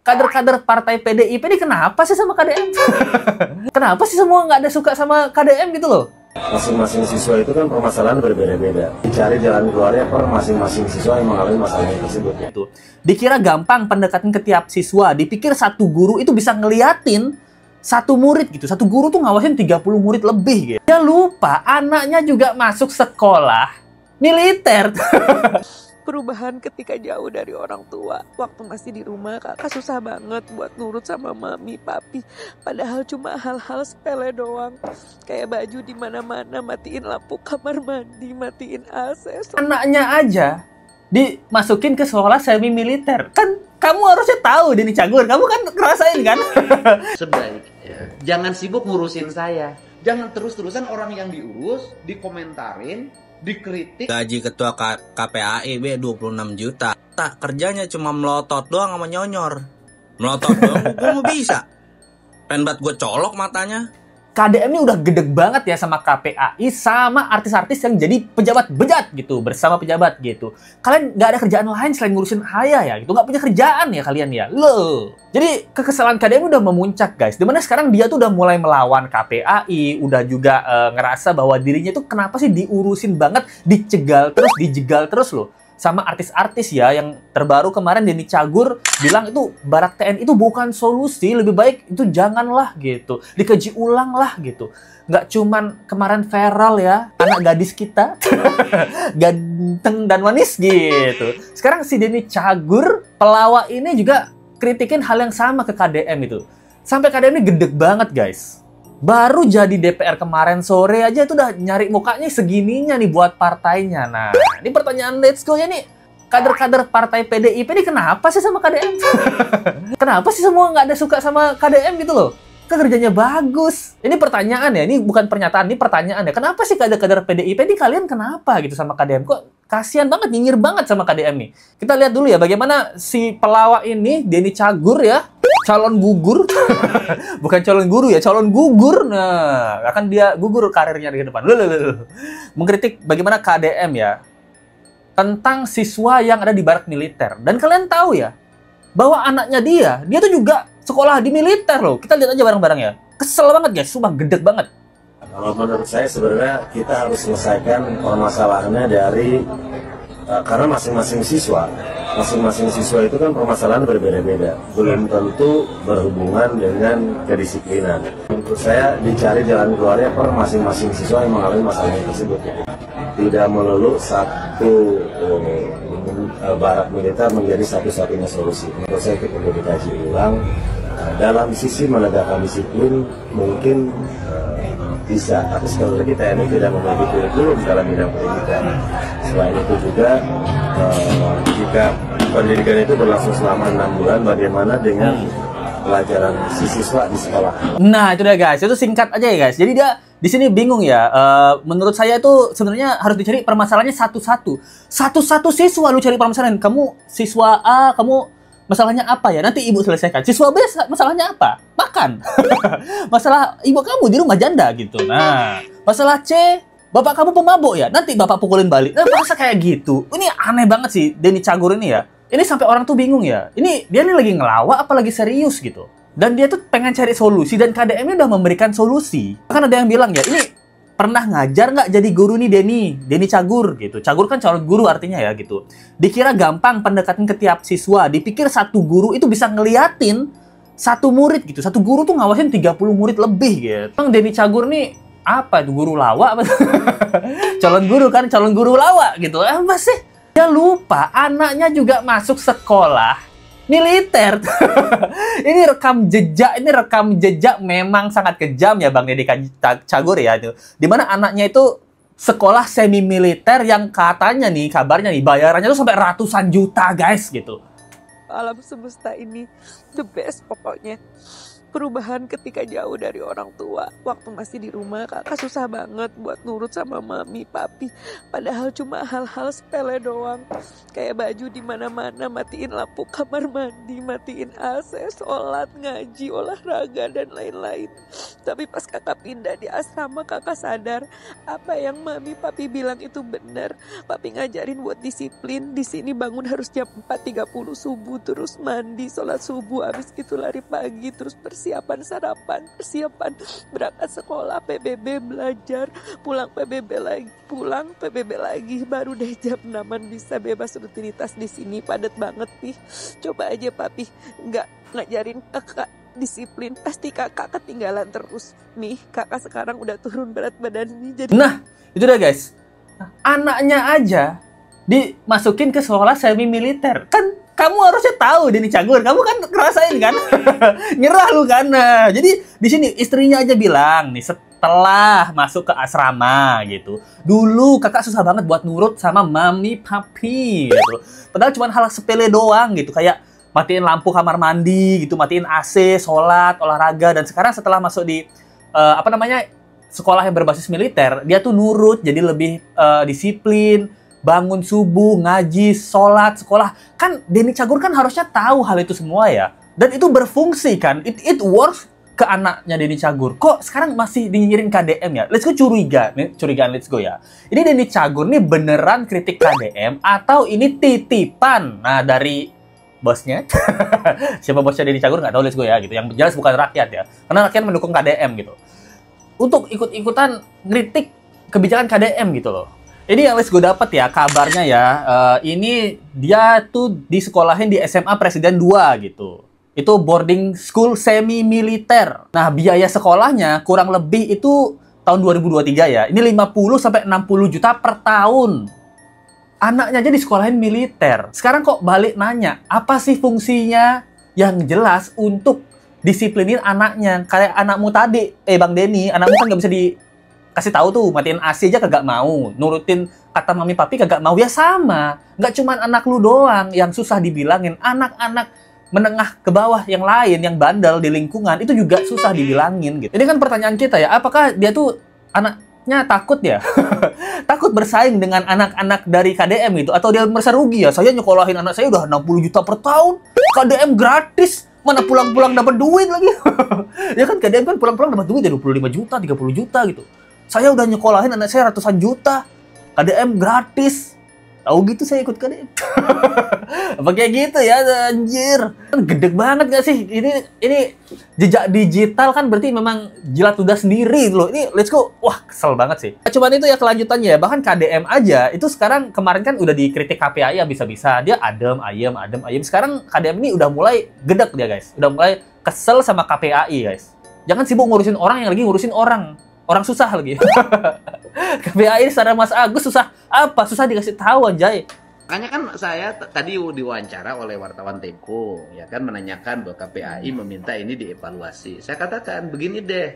kader-kader partai PDIP ini kenapa sih sama KDM? Kenapa sih semua nggak ada suka sama KDM gitu loh? Masing-masing siswa itu kan permasalahan berbeda-beda. Dicari jalan keluarnya per masing-masing siswa yang mengalami masalah tersebut. Dikira gampang pendekatan ke tiap siswa, dipikir satu guru itu bisa ngeliatin satu murid gitu. Satu guru tuh ngawasin 30 murid lebih gitu. Dia lupa anaknya juga masuk sekolah militer. Perubahan ketika jauh dari orang tua. Waktu masih di rumah, kakak susah banget buat nurut sama mami, papi. Padahal cuma hal-hal sepele doang. Kayak baju di mana-mana, matiin lampu kamar mandi, matiin AC. Anaknya aja dimasukin ke sekolah semi militer. Kan kamu harusnya tahu Denny Cagur. Kamu kan ngerasain kan? Sebaiknya jangan sibuk ngurusin saya. Jangan terus-terusan orang yang diurus, dikomentarin, dikritik. Gaji ketua KPAI 26 juta. Tak, kerjanya cuma melotot doang sama nyonyor. Melotot doang, gue mau bisa. Pengen banget gue colok matanya. KDM ini udah gedeg banget ya sama KPAI, sama artis-artis yang jadi pejabat bejat gitu, bersama pejabat gitu. Kalian nggak ada kerjaan lain selain ngurusin Haya ya gitu, nggak punya kerjaan ya kalian ya, loh. Jadi kekesalan KDM udah memuncak guys, dimana sekarang dia tuh udah mulai melawan KPAI, udah juga ngerasa bahwa dirinya tuh kenapa sih diurusin banget, dijegal terus loh. Sama artis-artis ya, yang terbaru kemarin Denny Cagur bilang itu Barak TNI itu bukan solusi, lebih baik itu janganlah gitu, dikaji ulang lah gitu. Nggak cuman kemarin viral ya, anak gadis kita ganteng dan manis gitu. Sekarang si Denny Cagur, pelawak ini juga kritikin hal yang sama ke KDM itu. Sampai KDM ini gedeg banget guys. Baru jadi DPR kemarin sore aja itu udah nyari mukanya segininya nih buat partainya. Nah, ini pertanyaan let's go ya nih. Kader-kader partai PDIP ini kenapa sih sama KDM? Kenapa sih semua nggak ada suka sama KDM gitu loh? Kerjanya bagus. Ini pertanyaan ya, ini bukan pernyataan, ini pertanyaan ya. Kenapa sih kader-kader PDIP ini kalian kenapa gitu sama KDM? Kok kasihan banget, nyinyir banget sama KDM nih. Kita lihat dulu ya bagaimana si pelawak ini, Denny Cagur ya, calon gugur. Bukan calon guru ya, calon gugur. Nah, akan dia gugur karirnya di depan. Mengkritik bagaimana KDM ya tentang siswa yang ada di barak militer. Dan kalian tahu ya bahwa anaknya dia tuh juga sekolah di militer loh. Kita lihat aja bareng-bareng ya. Kesel banget guys, sumpah gedeg banget. Kalau menurut saya sebenarnya kita harus selesaikan permasalahannya dari karena masing-masing siswa itu kan permasalahan berbeda-beda, belum tentu berhubungan dengan kedisiplinan. Menurut saya dicari jalan keluarnya per masing-masing siswa yang mengalami masalah tersebut. Tidak melulu satu barak militer menjadi satu-satunya solusi. Menurut saya itu perlu dikaji ulang. Dalam sisi menegakkan disiplin mungkin bisa, tapi sekali lagi TNI tidak memiliki kurikulum dalam bidang pendidikan. Selain itu juga jika pendidikan itu berlangsung selama 6 bulan, bagaimana dengan pelajaran si siswa di sekolah? Nah itu dia guys, itu singkat aja ya guys. Jadi dia di sini bingung ya. Menurut saya itu sebenarnya harus dicari permasalahannya satu-satu. Satu-satu siswa lu cari permasalahan. Kamu siswa A, kamu masalahnya apa ya? Nanti ibu selesaikan. Siswa B masalahnya apa? Makan. Masalah ibu kamu di rumah janda gitu. Nah, masalah C, bapak kamu pemabuk ya? Nanti bapak pukulin balik. Nah, masa kayak gitu? Ini aneh banget sih Denny Cagur ini ya. Ini sampai orang tuh bingung ya. Ini dia nih lagi ngelawak apa lagi serius gitu. Dan dia tuh pengen cari solusi dan KDM-nya udah memberikan solusi. Kan ada yang bilang ya, ini pernah ngajar nggak jadi guru nih Denny Cagur gitu. Cagur kan calon guru artinya ya gitu. Dikira gampang pendekatan ke tiap siswa, dipikir satu guru itu bisa ngeliatin satu murid gitu. Satu guru tuh ngawasin 30 murid lebih gitu. Emang Denny Cagur nih apa itu, guru lawak apa? Calon guru kan, calon guru lawak gitu. Apa sih? Dia lupa anaknya juga masuk sekolah militer. Ini rekam jejak memang sangat kejam ya Bang Denny Cagur ya itu. Dimana anaknya itu sekolah semi militer yang katanya nih, kabarnya nih bayarannya tuh sampai ratusan juta guys gitu. Alam semesta ini the best pokoknya. perubahan ketika jauh dari orang tua. Waktu masih di rumah kakak susah banget buat nurut sama mami, papi. Padahal cuma hal-hal sepele doang. Kayak baju di mana-mana, matiin lampu kamar mandi, matiin AC, sholat, ngaji, olahraga, dan lain-lain. Tapi pas kakak pindah di asrama, kakak sadar apa yang mami papi bilang itu benar. Papi ngajarin buat disiplin. Di sini bangun harus jam 4.30 subuh, terus mandi, sholat subuh, habis itu lari pagi, terus persiapan sarapan, persiapan berangkat sekolah, PBB, belajar, pulang PBB lagi, baru deh jam 6-an bisa bebas rutinitas di sini. Padat banget nih. Coba aja papi nggak ngajarin kakak disiplin, pasti kakak ketinggalan terus. Nih kakak sekarang udah turun berat badan nih, jadi Nah, itu dah guys. Anaknya aja dimasukin ke sekolah semi militer. Kan kamu harusnya tahu Denny Cagur, kamu kan ngerasain kan? Nyerah lu kan. Nah, jadi di sini istrinya aja bilang nih setelah masuk ke asrama gitu. Dulu kakak susah banget buat nurut sama mami papi gitu. Padahal cuma hal sepele doang gitu, kayak matiin lampu kamar mandi gitu, matiin AC, sholat, olahraga. Dan sekarang setelah masuk di sekolah yang berbasis militer, dia tuh nurut, jadi lebih disiplin, bangun subuh, ngaji, sholat, sekolah. Kan Denny Cagur kan harusnya tahu hal itu semua ya. Dan itu berfungsi kan, it works ke anaknya Denny Cagur. Kok sekarang masih dinyinyirin KDM ya? Let's go curiga, nih curigaan let's go ya. Ini Denny Cagur nih beneran kritik KDM atau ini titipan? Nah dari bosnya, siapa bosnya Denny Cagur nggak tahu, let's go ya gitu. Yang jelas bukan rakyat ya, karena rakyat mendukung KDM gitu. Untuk ikut-ikutan ngeritik kebijakan KDM gitu loh. Ini yang let's go dapat ya kabarnya ya. Ini dia tuh disekolahin di SMA Presiden 2 gitu. Itu boarding school semi militer. Nah, biaya sekolahnya kurang lebih itu tahun 2023 ya. Ini 50 sampai 60 juta per tahun. Anaknya aja disekolahin militer. Sekarang kok balik nanya, apa sih fungsinya? Yang jelas untuk disiplinin anaknya. Kayak anakmu tadi, Bang Denny, anakmu kan nggak bisa dikasih tahu tuh, matiin AC aja kagak mau, nurutin kata mami papi kagak mau. Ya sama, nggak cuman anak lu doang yang susah dibilangin, anak-anak menengah ke bawah yang lain, yang bandel di lingkungan, itu juga susah dibilangin gitu. Ini kan pertanyaan kita ya, apakah dia tuh anaknya takut ya? Takut bersaing dengan anak-anak dari KDM gitu, atau dia merasa rugi ya? Saya nyekolahin anak saya udah 60 juta per tahun, KDM gratis, mana pulang-pulang dapat duit lagi. Ya kan KDM kan pulang-pulang dapat duit ya 25 juta, 30 juta gitu. Saya udah nyekolahin anak saya ratusan juta, KDM gratis. Tahu gitu saya ikut KDM. Apa kayak gitu ya, anjir. Gedeg banget gak sih? Ini jejak digital kan berarti memang jilat ludah sendiri loh. Ini let's go. Wah, kesel banget sih. Cuman itu ya kelanjutannya ya. Bahkan KDM aja itu sekarang kemarin kan udah dikritik KPAI bisa-bisa. Dia adem ayem. Sekarang KDM ini udah mulai gedeg dia, guys. Udah mulai kesel sama KPAI, guys. Jangan sibuk ngurusin orang yang lagi ngurusin orang. Orang susah lagi. KPAI sadar Mas Agus susah apa? Susah dikasih tahu anjay. Makanya kan saya tadi diwawancara oleh wartawan Tempo, ya kan, menanyakan bahwa KPAI meminta ini dievaluasi. Saya katakan begini deh,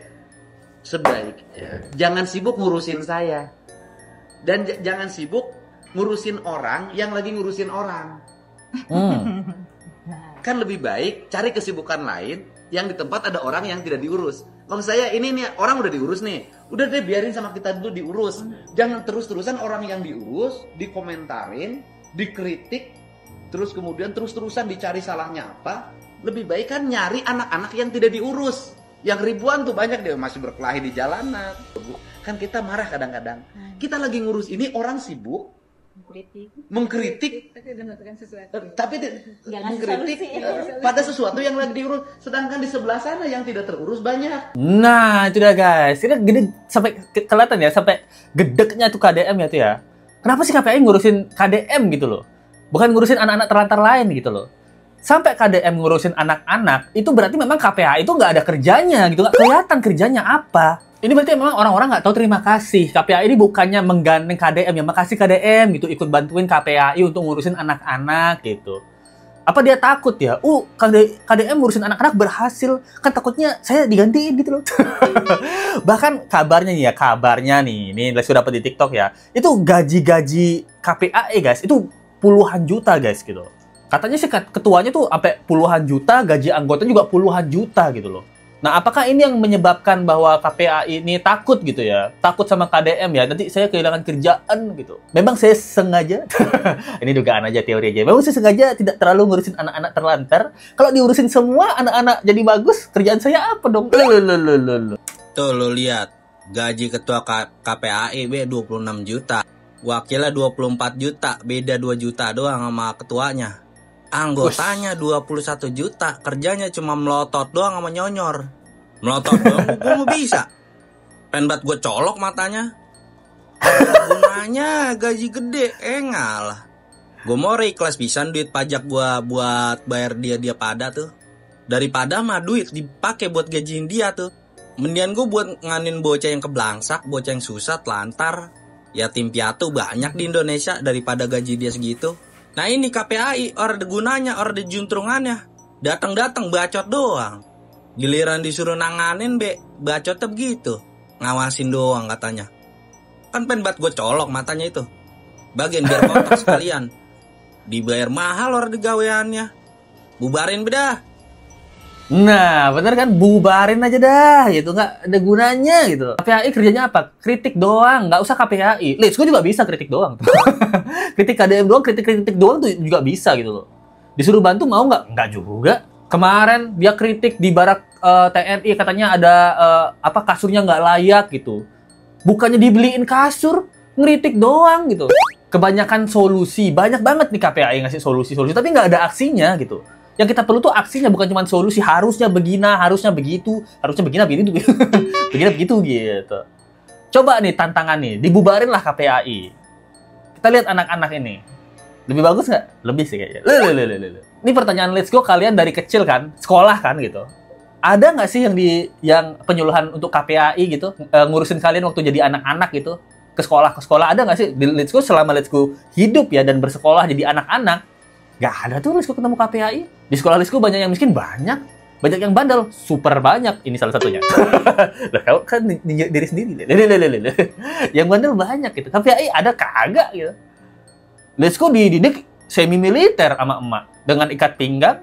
sebaiknya jangan sibuk ngurusin saya, dan jangan sibuk ngurusin orang yang lagi ngurusin orang. Kan lebih baik cari kesibukan lain yang di tempat ada orang yang tidak diurus. Kalau saya ini nih orang udah diurus nih, udah deh biarin sama kita dulu diurus. Jangan terus-terusan orang yang diurus dikomentarin, dikritik, terus kemudian terus-terusan dicari salahnya apa. Lebih baik kan nyari anak-anak yang tidak diurus. Yang ribuan tuh banyak deh masih berkelahi di jalanan. Kan kita marah kadang-kadang. Kita lagi ngurus ini, orang sibuk mengkritik tapi mengkritik pada sesuatu yang lagi diurus, sedangkan di sebelah sana yang tidak terurus banyak. Nah itu dia guys, ini gede sampai kelihatan ya, sampai gedeknya tuh KDM ya tuh ya. Kenapa sih KPAI ngurusin KDM gitu loh, bukan ngurusin anak-anak terlantar lain gitu loh. Sampai KDM ngurusin anak-anak itu berarti memang KPAI itu nggak ada kerjanya gitu, nggak kelihatan kerjanya apa. Ini berarti memang orang-orang nggak tahu terima kasih. KPAI ini bukannya menggandeng KDM ya, makasih KDM gitu ikut bantuin KPAI untuk ngurusin anak-anak gitu. Apa dia takut ya? KDM ngurusin anak-anak berhasil, kan takutnya saya digantiin gitu loh. Bahkan kabarnya nih, ini sudah dapat di TikTok ya. Itu gaji-gaji KPAI guys, itu puluhan juta guys gitu. Katanya sih ketuanya tuh sampai puluhan juta, gaji anggota juga puluhan juta gitu loh. Nah, apakah ini yang menyebabkan bahwa KPAI ini takut gitu ya? Takut sama KDM ya? Nanti saya kehilangan kerjaan gitu. Memang saya sengaja, ini dugaan aja teori aja. Memang saya sengaja tidak terlalu ngurusin anak-anak terlantar. Kalau diurusin semua anak-anak jadi bagus, kerjaan saya apa dong? Tuh lo lihat, gaji ketua KPAI 26 juta. Wakilnya 24 juta, beda 2 juta doang sama ketuanya. Anggotanya 21 juta, kerjanya cuma melotot doang sama nyonyor. Melotot doang, gue mau bisa. Pengen banget gue colok matanya. Gunanya gaji gede, ngalah. Gue mau ikhlas pisan duit pajak gue buat bayar dia pada tuh. Daripada mah duit dipakai buat gajiin dia tuh. Mendingan gue buat nganin bocah yang keblangsak, bocah yang susah, telantar. Yatim piatu banyak di Indonesia daripada gaji dia segitu. Nah ini KPAI, orang ada gunanya, orang ada juntrungannya. Datang-datang bacot doang. Giliran disuruh nanganin, bacotnya begitu. Ngawasin doang katanya. Kan pengen banget gue colok matanya itu. Bagian biar kotak sekalian. Dibayar mahal orang digaweannya. Bubarin beda. Nah, bener kan? Bubarin aja dah, gitu. Nggak ada gunanya, gitu. KPAI kerjanya apa? Kritik doang, nggak usah KPAI. Let's Go juga bisa kritik doang. Kritik KDM doang, kritik doang tuh juga bisa, gitu loh. Disuruh bantu mau nggak? Nggak juga. Kemarin dia kritik di barak TNI, katanya ada kasurnya nggak layak, gitu. Bukannya dibeliin kasur, ngeritik doang, gitu. Kebanyakan solusi, banyak banget nih KPAI ngasih solusi-solusi, tapi nggak ada aksinya, gitu. Yang kita perlu tuh aksinya, bukan cuma solusi. Harusnya begini, harusnya begitu, harusnya begini, begini begitu gitu. Coba nih tantangan nih, dibubarin lah KPAI. Kita lihat anak-anak ini. Lebih bagus nggak? Lebih sih kayaknya. Ini pertanyaan Let's Go kalian dari kecil kan, sekolah kan gitu. Ada nggak sih yang penyuluhan untuk KPAI gitu, ngurusin kalian waktu jadi anak-anak gitu, ke sekolah ada nggak sih? Di Let's Go selama Let's Go hidup ya dan bersekolah jadi anak-anak. Gak ada tuh Let's Go ketemu KPAI. Di sekolah Let's Go banyak yang miskin, banyak yang bandel, super banyak. Ini salah satunya. Lah kau kan diri sendiri. Yang bandel banyak gitu. KPAI ada kagak gitu. Let's Go dididik semi militer sama emak dengan ikat pinggang.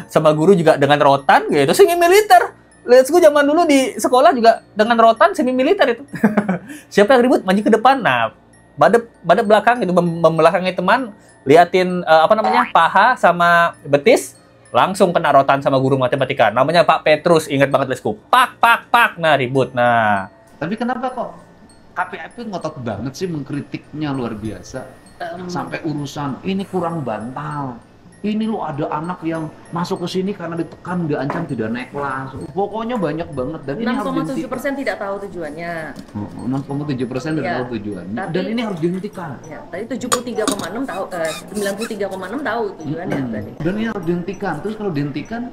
Sama guru juga dengan rotan gitu, semi militer. Let's Go zaman dulu di sekolah juga dengan rotan semi militer itu. Siapa yang ribut maju ke depan. Nah, badep belakang itu membelakangi teman. Liatin paha sama betis, langsung kena rotan sama guru matematika. Namanya Pak Petrus, ingat banget Let's Go. Pak, nah ribut. Nah, Tapi kenapa kok KPAI ngotot banget sih mengkritiknya luar biasa? Sampai urusan ini kurang bantal. Ini lo ada anak yang masuk ke sini karena ditekan, diancam tidak naik kelas. Pokoknya banyak banget. Dan ini harus 6,7% tidak tahu tujuannya. 6,7% tidak tahu tujuannya. Dan ini harus dihentikan. Ya, tadi 73,6 tahu, 93,6 tahu tujuannya tadi. Dan ini harus dihentikan. Terus kalau dihentikan,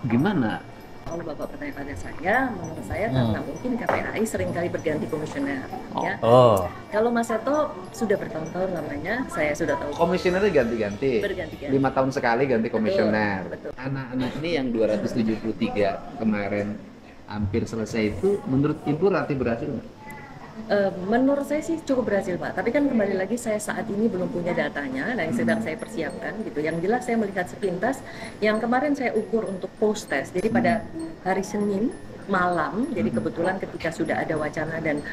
gimana? Kalau Bapak bertanya pada saya, menurut saya karena mungkin KPAI seringkali berganti komisioner. Ya. Kalau Mas Seto sudah bertahun-tahun namanya, saya sudah tahu. Komisionernya ganti-ganti. Berganti-ganti. 5 tahun sekali ganti komisioner. Betul. Anak-anak ini yang 273 kemarin hampir selesai itu, menurut Ibu relatif berhasil nggak? Menurut saya sih cukup berhasil Pak, tapi kan kembali lagi saya saat ini belum punya datanya dan sedang saya persiapkan gitu. Yang jelas saya melihat sepintas yang kemarin saya ukur untuk post test. Jadi pada hari Senin malam, jadi kebetulan ketika sudah ada wacana dan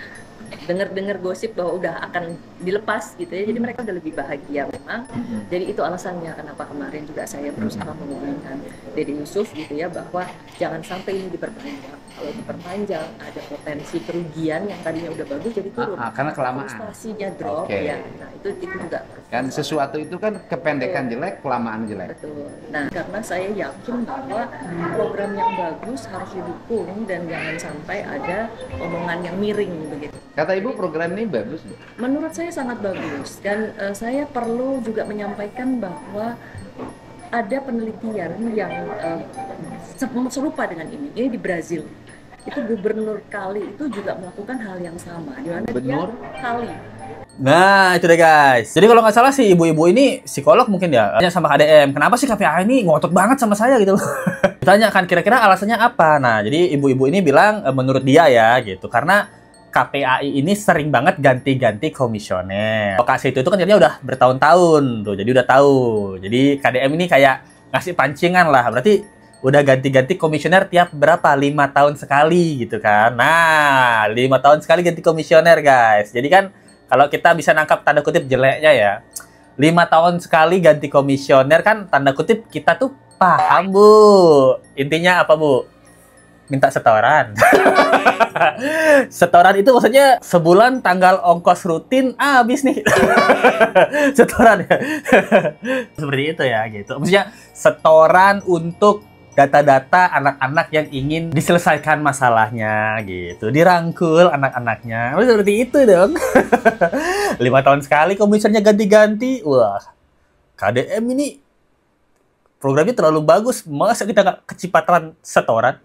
dengar-dengar gosip bahwa udah akan dilepas gitu ya, jadi mereka udah lebih bahagia memang. Jadi itu alasannya kenapa kemarin juga saya berusaha menghubungkan Dede Yusuf gitu ya, bahwa jangan sampai ini diperpanjang. Kalau diperpanjang ada potensi kerugian yang tadinya udah bagus jadi turun. Karena kelamaan. Prestasinya drop ya. Nah itu juga Kan sesuatu itu kan kependekan jelek, kelamaan jelek. betul. Nah karena saya yakin bahwa program yang bagus harus didukung dan jangan sampai ada omongan yang miring begitu. Kata Ibu program ini bagus. Menurut saya sangat bagus dan saya perlu juga menyampaikan bahwa ada penelitian yang serupa dengan ini di Brazil. Itu gubernur Kali itu juga melakukan hal yang sama. Di mana dia Kali. Nah, itu deh guys. Jadi kalau nggak salah sih ibu-ibu ini psikolog mungkin ya. Tanya sama KDM, kenapa sih KPAI ini ngotot banget sama saya gitu. Ditanya kan kira-kira alasannya apa. Nah, jadi ibu-ibu ini bilang menurut dia ya gitu. Karena KPAI ini sering banget ganti-ganti komisioner. Lokasi itu kan jadinya udah bertahun-tahun tuh. Jadi udah tahu. Jadi KDM ini kayak ngasih pancingan lah. Berarti udah ganti-ganti komisioner tiap berapa? 5 tahun sekali gitu kan. Nah, 5 tahun sekali ganti komisioner, guys. Jadi kan kalau kita bisa nangkap tanda kutip jeleknya ya, 5 tahun sekali ganti komisioner kan tanda kutip kita tuh paham, Bu. Intinya apa, Bu? Minta setoran. Setoran itu maksudnya sebulan tanggal ongkos rutin habis nih. Setoran ya. Seperti itu ya gitu. Maksudnya setoran untuk data-data anak-anak yang ingin diselesaikan masalahnya gitu. Dirangkul anak-anaknya. Seperti itu dong. 5 tahun sekali komisionernya ganti-ganti. Wah. KDM ini programnya terlalu bagus, masa kita nggak kecipratan setoran?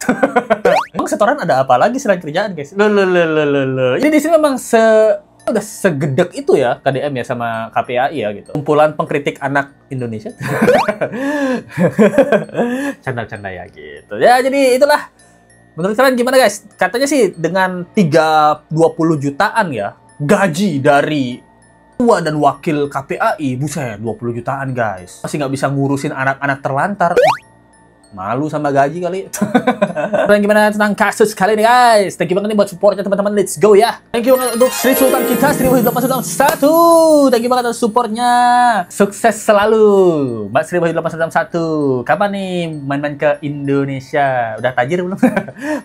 Emang setoran ada apa lagi selain kerjaan, guys? Loh. Ini di sini memang udah segedek itu ya KDM ya sama KPAI ya gitu. Kumpulan pengkritik anak Indonesia. Canda-canda ya gitu. Ya jadi itulah. Menurut kalian gimana, guys? Katanya sih dengan 20 jutaan ya gaji dari Ketua dan wakil KPAI, buset, 20 jutaan, guys. Masih nggak bisa ngurusin anak-anak terlantar. Malu sama gaji kali. Dan gimana tentang kasus kali ini, guys? Thank you banget nih buat supportnya, teman-teman. Let's go ya. Thank you banget untuk Sri Sultan kita, 1891. Thank you banget atas supportnya. Sukses selalu, Mbak Sri 1891. Kapan nih main-main ke Indonesia? Udah tajir belum?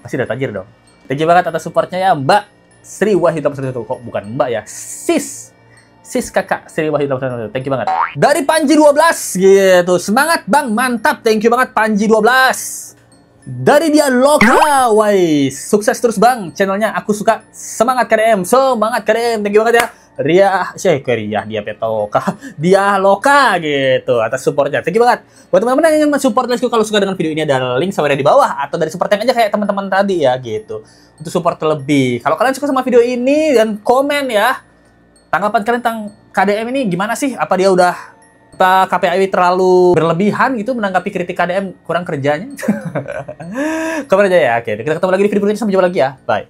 Pasti udah tajir dong. Thank you banget atas supportnya ya, Mbak Sri Wahid 1891. Kok bukan Mbak ya? Sis kakak Sri Wahid 1891. Thank you banget. Dari Panji 12 gitu. Semangat Bang, mantap. Thank you banget Panji 12. Dari dia Loka, wais. Sukses terus Bang, channelnya aku suka. Semangat KDM, semangat KDM. Thank you banget ya. Ria, dia Petoka, dia Loka gitu atas supportnya. Thank you banget. Buat teman-teman yang ingin mensupport Lesku, kalau suka dengan video ini ada link sampai di bawah atau dari support yang aja kayak teman-teman tadi ya gitu. Untuk support terlebih. Kalau kalian suka sama video ini dan komen ya. Tanggapan kalian tentang KDM ini gimana sih? Apa dia udah KPAI terlalu berlebihan gitu menanggapi kritik KDM kurang kerjanya? Komen aja ya. Oke, kita ketemu lagi di video berikutnya. Sampai jumpa lagi ya. Bye.